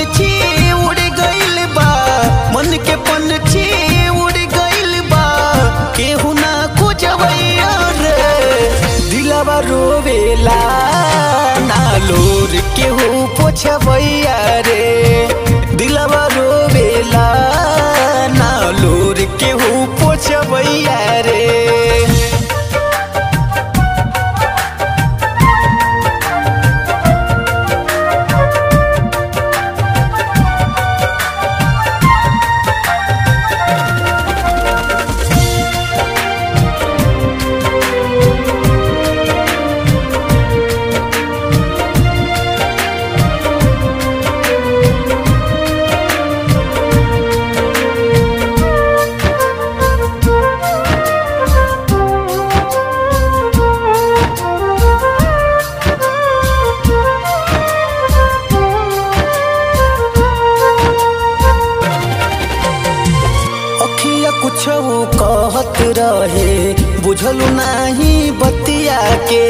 पंछी उड़ गइल बा, मन के पंछी उड़ गइल बा, केहू ना खोजवैया रे। दिलवा रोवेला ना लोर केहू पोछवैया रे। दिलवा रोवेला ना लोर केहू पोछवैया रे। कुछ कहत रहे बुझलू नाही बतिया के,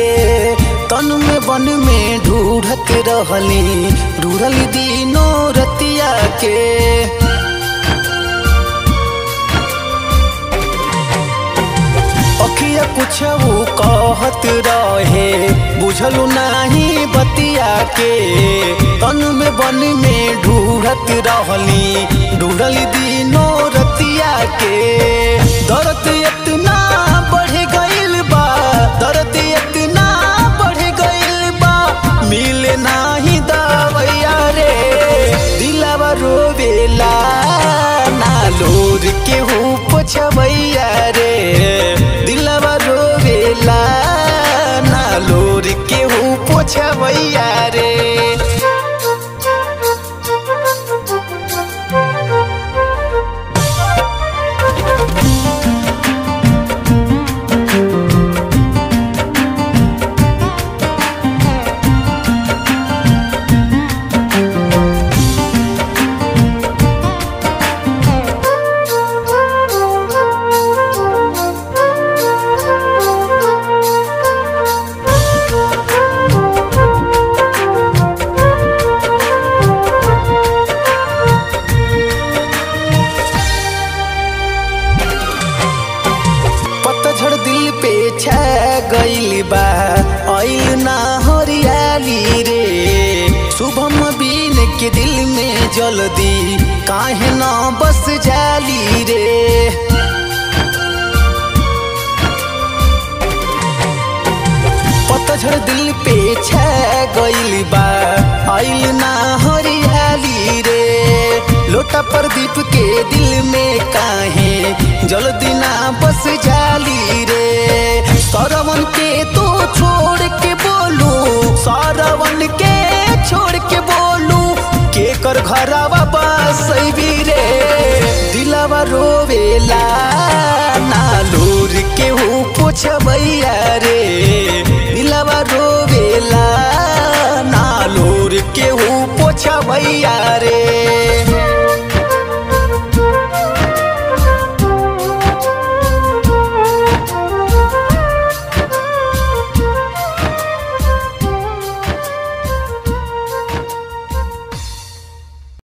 तन में बन में ढूढ़त रहली ढूढ़ली दिनों रतिया के। अखिया कुछ कहत रहे बुझलू नाही बतिया के, तन में बन में ढूढ़त रहली ढूढ़ली दिनों रतिया के। दर्द इतना बढ़ गइल बा, दर्द इतना बढ़ गइल बा, मिले नाही दवैया रे। दिलवा रोवेला ना लोर केहू पोछवैया रे। दिलवा रोवेला ना लोर केहू पोछवैया रे। दिल पे छा गइल बा आइल ना हरियाली रे। शुभम बीन के दिल में जल्दी काहे ना बस जाली रे। पतझड़ दिल पे छा गइल बा आइल ना हरियाली रे। लोटा प्रदीप के दिल में काहे जल्दी ना बस जाली रे। सरवन के तो छोड़ के बोलू, सरवन के छोड़ के बोलू, के कर घरवा बसैबी रे। दिलवा रोवेला ना लोर केहू पोछवैया रे। दिलवा रोवेला ना लोर केहू पोछवैया रे।